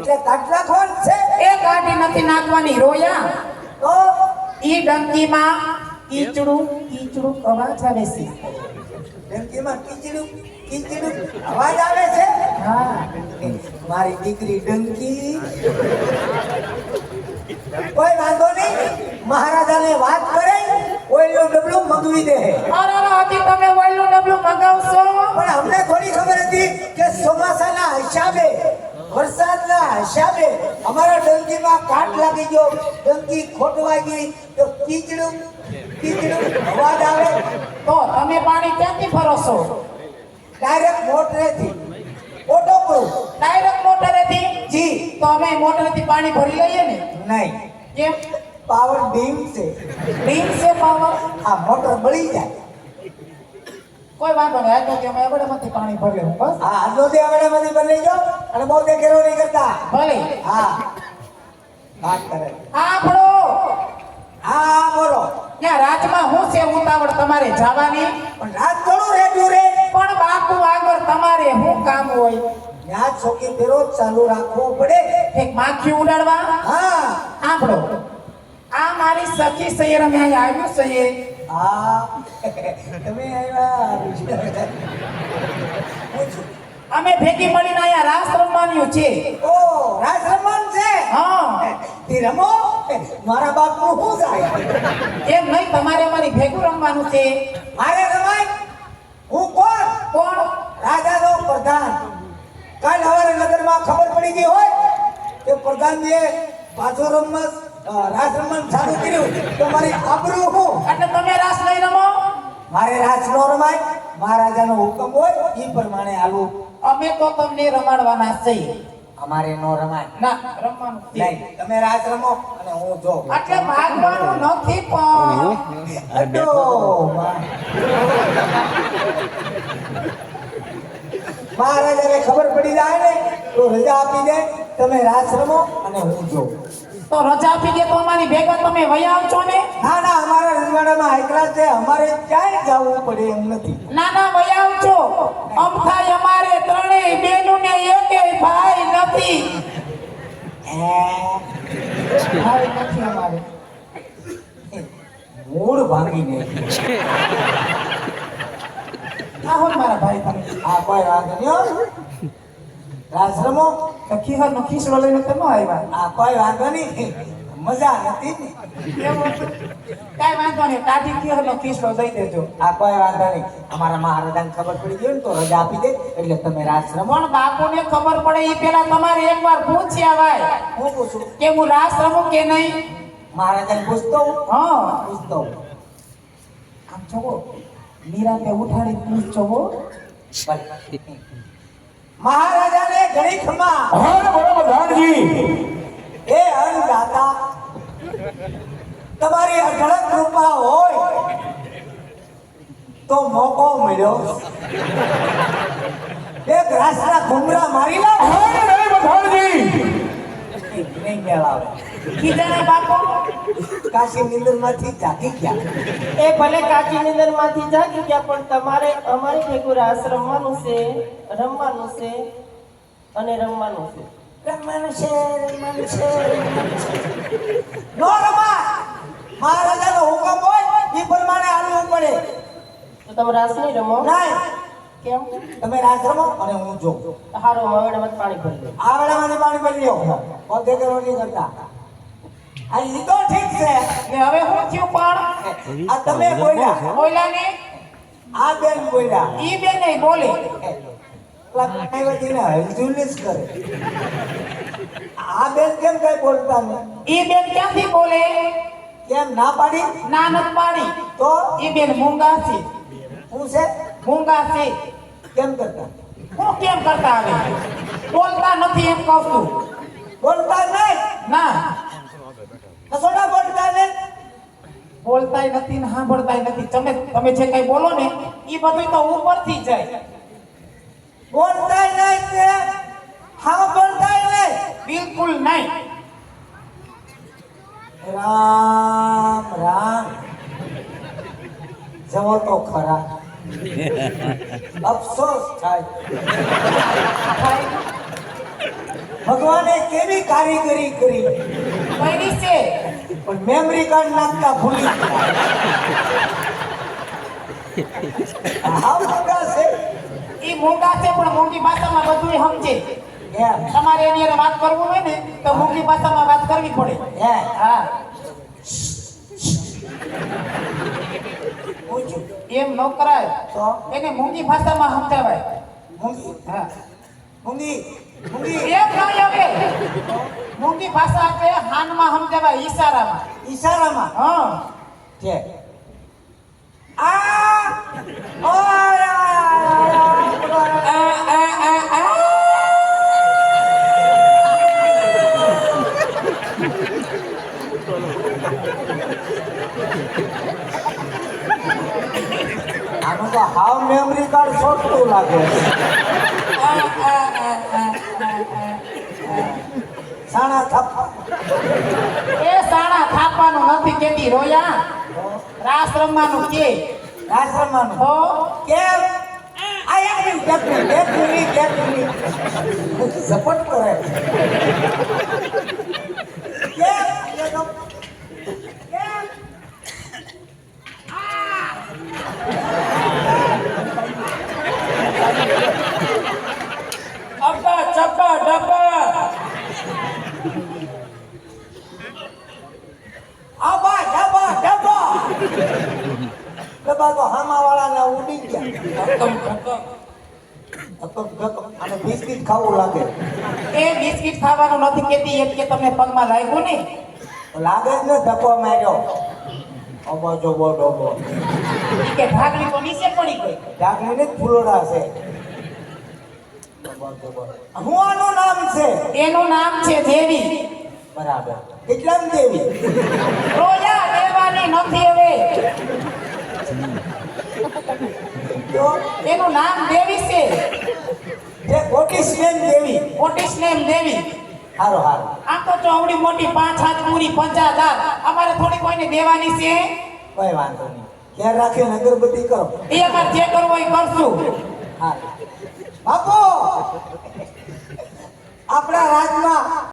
એટલે કાઢ નાખવાનું છે. એ કાઢી નથી નાખવાની રોયા. તો ઈ ડંકીમાં કીચડું કીચડું અવાજ આવે છે. ડંકીમાં કીચડું કીચડું અવાજ આવે છે. હા મારી દીકરી ડંકી. કોઈ વાંધો નહીં, મહારાજાને વાત કરે ઓઈલનું ડબલું મંગવી દે. અરે હજી તમે ઓઈલનું ડબલું મંગાવશો? પણ અમને થોડી ખબર હતી કે ચોમાસાના હિસાબે વરસાદના હિસાબે અમારા ડંકીમાં કાટ લાગી ગયો, ડંકી ખોટવાઈ ગઈ તો કીચડું કીચડું અવાજ આવે. તો તમે પાણી ક્યાંથી ભરોસો? ડાયરેક્ટ મોટરેથી ઓટોપ્રૂફ. ડાયરેક્ટ મોટરેથી? જી. તો અમે મોટરેથી પાણી ભરી લઈએ ને. નહીં, કેમ? પાવર ડીમ છે. ડીમ છે પાવર? આ મોટર બળી જાય. કોઈ વાંધો નહીં, આજનો કે અમે એવડેમાંથી પાણી ભરી લેવું બસ. હા, આજનો દે હવે બધી બદલી જાઓ અને બહુ દેખેલો નહીં કરતા. ભલે. હા, વાત કરે. આપણો હા, બોલો. ત્યાં રાજમાં હું છે ઉતાવળ તમારે જવાની? પણ રાત થોડું રેડ્યું રે. પણ બાપુ આગળ તમારે શું કામ હોય? ત્યાં ચોકી ફેરો ચાલુ રાખવો પડે. એક માખી ઉડાડવા? હા. આપણો આ મારી સખી સૈયર અમે અહીં આવ્યું છે. હા, તમે આવ્યા. પૂછું. અમે ભેગી મળીને અહીંયા રાસ રમવાનું છે. ઓ, રાસ રમવાનું છે. હા તે રમો. મારા બાપનું શું થાય? એમ નહીં, તમારે અમારી ભેગું રમવાનું છે. મારે રમાય. હું કોણ? કોણ? રાજાનો પ્રધાન. કાલ સવારે નગરમાં ખબર પડી ગઈ હોય કે પ્રધાનજીએ પાછો રાસ રમવાનું ચાલુ કર્યું તો મારી આબરૂ હું. એટલે તમે રાસ નહીં રમો? મારે રાસ નો રમાય. મહારાજાનો હુકમ હોય એ પ્રમાણે હાલું. અમે તો તમને રમાડવાના છીએ. અમારે નો રમાય. ના, રમવાનું છે. નહીં, તમે રાસ રમો અને હું જો. એટલે ભાગવાનું નથી પણ અડો માં. મહારાજાને ખબર પડી જાય ને તો રજા આપી દે. તમે રાસ રમો અને હું જો. તો રજા આપી દે તો અમારી ભેગા તમે વયા આવશો ને? ના ના, અમારા રજવાડામાં હાઈક્લાસ છે, અમારે ક્યાંય જવું પડે એમ નથી. ના ના, વયા આવજો. અમથાય અમારે ત્રણેય બેનું ને એકેય ભાઈ નથી. ભાઈ નથી અમારે. મૂળ ભાંગીને. આવો ને મારા ભાઈ તમે. આ કોઈ વાંધો નહીં હો. રાસ રમો. તો ખીહરનો ખીસડો લઈને તો ન આવ્યા. આ કોઈ વાંધો નહીં, મજા નથી ને. એવું હતું? કાંઈ વાંધો નહીં, ટાઢી ખીહરનો ખીસડો દઈ દેજો. આ કોઈ વાંધો નહીં. અમારા મહારાજાને ખબર પડી ગઈ ને તો રજા આપી દે એટલે તમે રાસ રમો. પણ બાપુને ખબર પડે એ પેલા તમારે એકવાર પૂછ્યા ભાઈ હું પૂછું? કે હું રાસ રમું કે નહીં. મહારાજાને પૂછતો હું. હા, પૂછતો હું. આમ જોવો, નિરાતે ઉઠાડી પૂછજો હો. મહારાજાને ઘણી ખમા. હા બોલો પ્રધાનજી. એ અન્નદાતા, તમારી અઢળક કૃપા હોય તો મોકો મળ્યો. એક રાસના ઘુમરા મારી લો. હા નહીં પ્રધાનજી. નહીં મેળાવે. કીધાને બાપુ કાશી નિંદરમાંથી જાગી ગયા. એ ભલે કાચી નિંદરમાંથી જાગી ગયા પણ તમારે અમારી ભેગું રાસ રમવાનું છે અને રમવાનું છે. રમવાનું છે, રમવાનું છે. નો રમાય. મહારાજાનો હુકમ હોય એ પ્રમાણે હાલવું પડે. તો તમે રાસ નહીં રમો? નહીં, કેમ? તમે રાસ રમો અને હું જો. હારો મવેડામાં પાણી ભરી દો. આ વેળામાંથી પાણી ભરી લ્યો. પોતે કરો નહીં કરતા. આ ઈ તો ઠીક છે. ને હવે હું થયું પણ આ તમે બોલ્યા, બોલ્યા ને આ બેન બોલ્યા. ઈ બે નહીં બોલે. પેલા કાંઈવતીને હલઝુલ જ કરે. આ બેન કેમ કઈ બોલતા નહીં? ઈ બેન ક્યાંથી બોલે? કેમ ના પાડી? ના નત પાડી. તો ઈ બેન મૂંગા છે. હું છે મૂંગા છે. કેમ કરતા? હું કેમ કરતા આવે? બોલતા નથી એમ કહું છું. બોલતા નહીં. ના, કસોડા બોલતા નહીં. બોલતાય નથી ને સાંભળતાય નથી. તમે જે કઈ બોલો ને ઈ બધું તો ઉપરથી જાય. બોલતા નહીં તે હા બોલતા નહીં. બિલકુલ નહીં. રામ રામ. જવો તો ખરા. અફસોસ થાય. ભગવાને કેવી કારીગરી કરી કઈ છે પણ મેમરી કાર્ડ નાખતા ભૂલી હા મોટા છે ઈ મૂંગા છે પણ મૂંગી ભાષામાં બધું સમજે એમ તમારે એની હારે વાત કરવું હોય ને તો મૂંગી ભાષામાં વાત કરવી પડે હે હા પૂછ્યું એમ ન કરાય તો એને મૂંગી ભાષામાં સમજાવાય મૂંગી હા મૂંગી મૂંગી એમ નહીં હવે મૂંગી ભાષા આપણે હાનમાં સમજાવાય ઈશારામાં ઈશારામાં હા છે આ ઓરા આનું તો હાવ મેમરી કાર્ડ છોટતું લાગે સાણા થપ્પા એ સાણા થાપવાનું નથી કેતી રોયા રાસ રમવાનું કે આશ્રમમાં હો કેમ આ એક મિનિટ સપોર્ટ કરે કેમ કેમ અબ્બા ચપ્પા ડબ્બા આબા ડબા ડબા ડબા તો હામાવાળાના ઉડી ગયા અને બિસ્કિટ ખાવું લાગે એ બિસ્કિટ ખાવાનું નથી કેતી એમ કે તમને પગમાં લાગ્યું ને લાગે જ ને ધક્કો માર્યો અબો જોબો ડોબો ઈ કે ભાગલી તો નીચે પડી ગઈ ડાકલીને જ ફૂલોડા છે અબો જોબો હું આનું નામ છે એનું નામ છે દેવી બરાબર કેટલામ દેવી રોયા દેવાની નથી હવે તો એનું નામ દેવી છે જે કોટિશિયન દેવી કોટિસ નેમ દેવી હારો હારો આમ તો ચોવડી મોટી 5 હાથ પૂરી 50,000 અમારે થોડી કોઈને દેવાની છે કોઈ વાંધો નહીં ક્યાં રાખીને અગરબત્તી કરો એ અમારે જે કરવું હોય કરશું હા બાપુ આપણા રાજમાં